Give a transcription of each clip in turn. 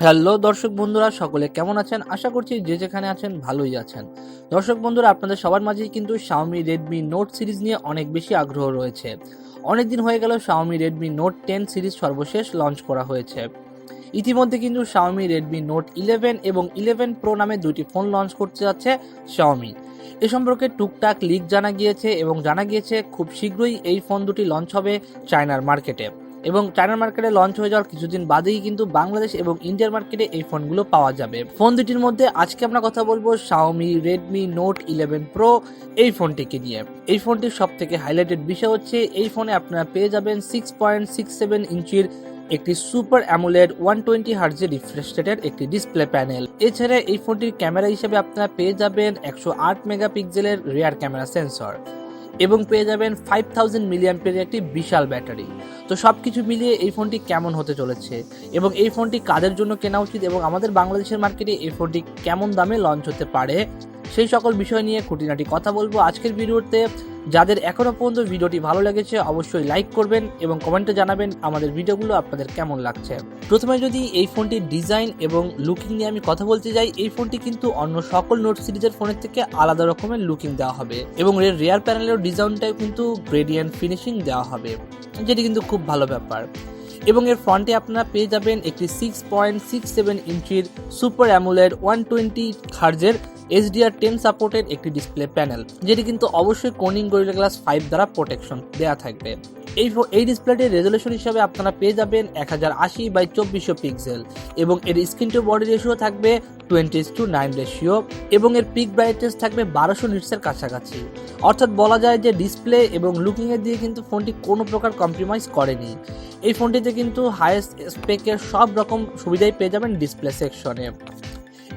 Hello দর্শক বন্ধুরা, সকলে কেমন আছেন? আশা করছি যে যেখানে আছেন ভালোই আছেন। দর্শক বন্ধুরা, আপনাদের সবার মাঝেই কিন্তু Xiaomi Redmi Note সিরিজ নিয়ে অনেক বেশি আগ্রহ রয়েছে। অনেকদিন হয়ে গেল Xiaomi Redmi Note 10 সিরিজ সর্বশেষ লঞ্চ করা হয়েছে। ইতিমধ্যে কিন্তু Xiaomi Redmi Note 11 এবং 11 Pro নামে দুইটি ফোন লঞ্চ করতে যাচ্ছে Xiaomi। এ সম্পর্কে টুকটাক লিক জানা গিয়েছে এবং জানা গিয়েছে খুব শীঘ্রই এই ফোন দুটি লঞ্চ হবে চায়নার মার্কেটে। এবং চায়নার মার্কেটে লঞ্চ হয়ে যাওয়ার কিছুদিন বাদেই কিন্তু বাংলাদেশ এবং ইন্ডিয়ার মার্কেটে এই ফোনগুলো পাওয়া যাবে। ফোন দুটির মধ্যে আজকে আমরা কথা বলবো Xiaomi Redmi Note 11 Pro এই ফোনটিকে নিয়ে। এই ফোনটির সব থেকে হাইলাইটেড বিষয় হচ্ছে এই ফোনে আপনারা পেয়ে যাবেন 6.67 ইঞ্চির একটি সুপার অ্যামোলেড 120 হার্টজের রিফ্রেশ রেটের একটি ডিসপ্লে প্যানেল। এছাড়া এই ফোনটির ক্যামেরা হিসেবে আপনারা পেয়ে যাবেন 108 মেগাপিক্সেলের রিয়ার ক্যামেরা সেন্সর এবং পেয়ে যাবেন 5000 মিলিঅ্যাম্পিয়ারের একটি বিশাল ব্যাটারি। তো সবকিছু মিলিয়ে এই ফোনটি কেমন হতে চলেছে এবং এই ফোনটি কাদের জন্য কেনা উচিত এবং আমাদের বাংলাদেশের মার্কেটে এই ফোনটি কেমন দামে লঞ্চ হতে পারে, সেই সকল বিষয় নিয়ে খুঁটিনাটি কথা বলবো আজকের ভিডিওতে। যাদের এখনো পর্যন্ত ভিডিওটি ভালো লেগেছে অবশ্যই লাইক করবেন এবং কমেন্টে জানাবেন আমাদের ভিডিওগুলো আপনাদের কেমন লাগছে। প্রথমে যদি এই ফোনটির ডিজাইন এবং লুকিং নিয়ে আমি কথা বলতে যাই, এই ফোনটি কিন্তু অন্য সকল নোট সিরিজের ফোনের থেকে আলাদা রকমের লুকিং দেওয়া হবে এবং এর রিয়ার প্যানেলের ডিজাইনটাও কিন্তু গ্রেডিয়েন্ট ফিনিশিং দেওয়া হবে, যেটি কিন্তু খুব ভালো ব্যাপার। এবং এর ফ্রন্টে আপনারা পেয়ে যাবেন একটি 6.67 ইঞ্চির সুপার অ্যামোলেড 120 হার্টজের HDR10 সাপোর্টেড একটি ডিসপ্লে প্যানেল, যেটি কিন্তু অবশ্যই কোর্নিং গরিলা গ্লাস 5 দ্বারা প্রোটেকশন দেওয়া থাকবে। এই ডিসপ্লেটির রেজলিউশন হিসাবে আপনারা পেয়ে যাবেন 1080x2400 পিক্সেল এবং এর স্ক্রিন টু বডি রেশিও থাকবে 20:9 রেশিও এবং এর পিক ব্রাইটনেস থাকবে 1200 নিটসের কাছাকাছি। অর্থাৎ বলা যায় যে ডিসপ্লে এবং লুকিং এর দিয়ে কিন্তু ফোনটি কোনো প্রকার কম্প্রোমাইজ করেনি। এই ফোনটিতে কিন্তু হাইয়েস্ট স্পেকের সব রকম সুবিধাই পেয়ে যাবেন ডিসপ্লে সেকশনে।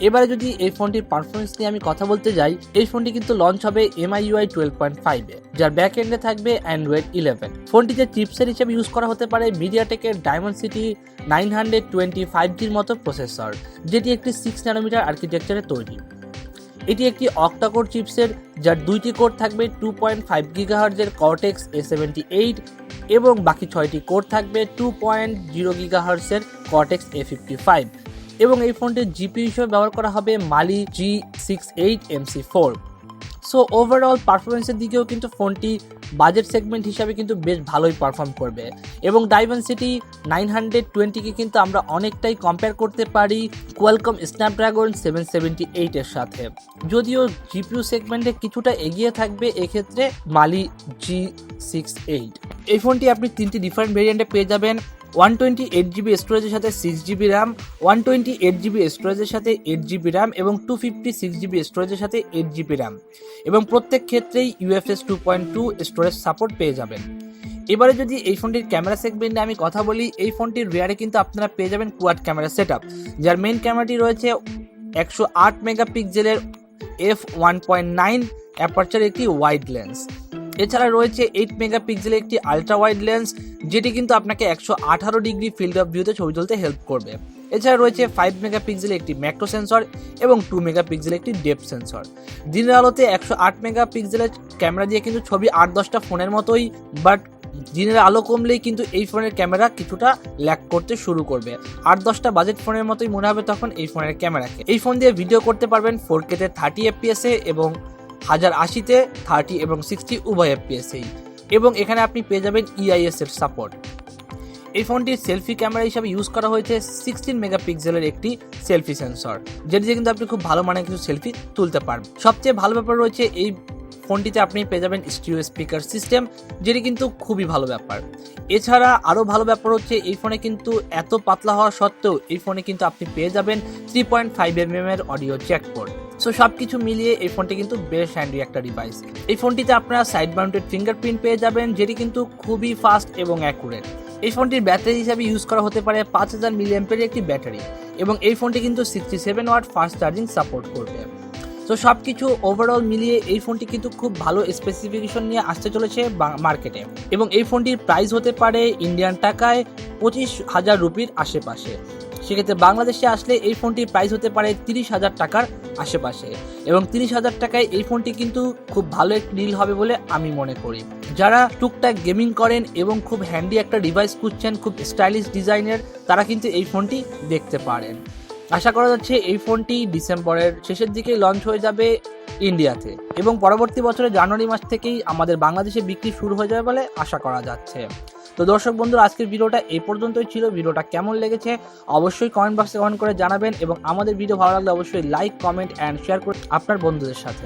এবারে যদি এই ফোনটির পারফরমেন্স নিয়ে আমি কথা বলতে যাই, এই ফোনটি কিন্তু লঞ্চ হবে MIUI 12.5 এ, যার ব্যাক এন্ডে থাকবে Android 11। ফোনটিতে চিপসেট হিসেবে ইউজ করা হতে পারে মিডিয়াটেকের Dimensity 925G'র মতো প্রসেসর, যেটি একটি 6 ন্যানোমিটার আর্কিটেকচারে তৈরি। এটি একটি অক্টাকোর চিপসেট, যার দুইটি কোর থাকবে 2.5 GHz-এর Cortex A78 এবং বাকি 6টি কোর থাকবে 2.0 GHz-এর Cortex A55 এবং এই ফোনটির জিপিইউ হিসেবে ব্যবহার করা হবে Mali G68 MC4। So overall পারফরমেন্সের দিকেও কিন্তু ফোনটি বাজেট সেগমেন্ট হিসাবে কিন্তু বেশ ভালোই পারফর্ম করবে এবং Dimensity 920কে কিন্তু আমরা অনেকটাই কম্পেয়ার করতে পারি কোয়ালকম স্ন্যাপড্রাগন 778 এর সাথে, যদিও জিপিইউ সেগমেন্টে কিছুটা এগিয়ে থাকবে এক্ষেত্রে Mali G68। এই ফোনটি আপনি তিনটি ডিফারেন্ট ভেরিয়েন্টে পেয়ে যাবেন। 128GB স্টোরেজের সাথে 6GB র্যাম, 128GB স্টোরেজের সাথে 8GB র্যাম এবং 256GB স্টোরেজের সাথে 8GB র্যাম এবং প্রত্যেক ক্ষেত্রেই UFS 2.2 স্টোরেজ সাপোর্ট পেয়ে যাবেন। এবারে যদি এই ফোনটির ক্যামেরা সেগমেন্টে আমি কথা বলি, এই ফোনটির রিয়ারে কিন্তু আপনারা পেয়ে যাবেন কোয়াড ক্যামেরা সেটআপ, যার মেইন ক্যামেরাটি রয়েছে 108 মেগাপিক্সেলের f1.9 অ্যাপারচার একটি ওয়াইড লেন্স। এছাড়া রয়েছে 8 মেগাপিক্সেলের একটি আলট্রা ওয়াইড লেন্স, যেটি কিন্তু আপনাকে 118 ডিগ্রি ফিল্ড অফ ভিউতে ছবি তুলতে হেল্প করবে। এছাড়া রয়েছে 5 মেগাপিক্সেলের একটি ম্যাক্রো সেন্সর এবং 2 মেগাপিক্সেলের একটি ডেপথ সেন্সর। দিনের আলোতে 108 মেগাপিক্সেলের ক্যামেরা দিয়ে কিন্তু ছবি 8-10টা ফোনের মতোই, বাট দিনের আলো কমলেই কিন্তু এই ফোনের ক্যামেরা কিছুটা ল্যাগ করতে শুরু করবে। 8-10টা বাজেট ফোনের মতোই মনে হবে তখন এই ফোনের ক্যামেরাকে। এই ফোন দিয়ে ভিডিও করতে পারবেন 4K-তে 30 FPS এবং 1080-তে 30 এবং 60 উভয় FPS-এই এবং এখানে আপনি পেয়ে যাবেন EIS এর সাপোর্ট। এই ফোনটির সেলফি ক্যামেরা হিসাবে ইউজ করা হয়েছে 16 মেগাপিক্সেলের একটি সেলফি সেন্সর, যেটি দিয়ে কিন্তু আপনি খুব ভালো মানের কিছু সেলফি তুলতে পারবেন। সবচেয়ে ভালো ব্যাপার রয়েছে এই ফোনটিতে আপনি পেয়ে যাবেন স্টিরিও স্পিকার সিস্টেম, যেটি কিন্তু খুবই ভালো ব্যাপার। এছাড়া আরও ভালো ব্যাপার হচ্ছে এই ফোনে কিন্তু এত পাতলা হওয়া সত্ত্বেও এই ফোনে কিন্তু আপনি পেয়ে যাবেন 3.5mm এর অডিও জ্যাক পোর্ট। সো সব কিছু মিলিয়ে এই ফোনটি কিন্তু বেশ হ্যান্ডি একটা ডিভাইস। এই ফোনটিতে আপনারা সাইড মাউন্টেড ফিঙ্গারপ্রিন্ট পেয়ে যাবেন, যেটি কিন্তু খুবই ফাস্ট এবং অ্যাকুরেট। এই ফোনটির ব্যাটারি হিসাবে ইউজ করা হতে পারে 5000 মিলিঅ্যাম্পিয়ারের একটি ব্যাটারি এবং এই ফোনটি কিন্তু 67 ওয়াট ফাস্ট চার্জিং সাপোর্ট করবে। তো সব কিছু ওভারঅল মিলিয়ে এই ফোনটি কিন্তু খুব ভালো স্পেসিফিকেশন নিয়ে আসতে চলেছে মার্কেটে এবং এই ফোনটির প্রাইস হতে পারে ইন্ডিয়ান টাকায় 25,000 রুপির আশেপাশে। সেক্ষেত্রে বাংলাদেশে আসলে এই ফোনটির প্রাইস হতে পারে 30,000 টাকার আশেপাশে এবং 30,000 টাকায় এই ফোনটি কিন্তু খুব ভালো একটি ডিল হবে বলে আমি মনে করি। যারা টুকটাক গেমিং করেন এবং খুব হ্যান্ডি একটা ডিভাইস খুঁজছেন, খুব স্টাইলিশ ডিজাইনের, তারা কিন্তু এই ফোনটি দেখতে পারেন। আশা করা যাচ্ছে এই ফোনটি ডিসেম্বরের শেষের দিকে লঞ্চ হয়ে যাবে ইন্ডিয়াতে এবং পরবর্তী বছরের জানুয়ারি মাস থেকেই আমাদের বাংলাদেশে বিক্রি শুরু হয়ে যাবে বলে আশা করা যাচ্ছে। তো দর্শক বন্ধুরা, আজকের ভিডিওটা এই পর্যন্তই ছিল। ভিডিওটা কেমন লেগেছে অবশ্যই কমেন্ট বক্সে কমেন্ট করে জানাবেন এবং আমাদের ভিডিও ভালো লাগলে অবশ্যই লাইক, কমেন্ট অ্যান্ড শেয়ার করুন আপনার বন্ধুদের সাথে।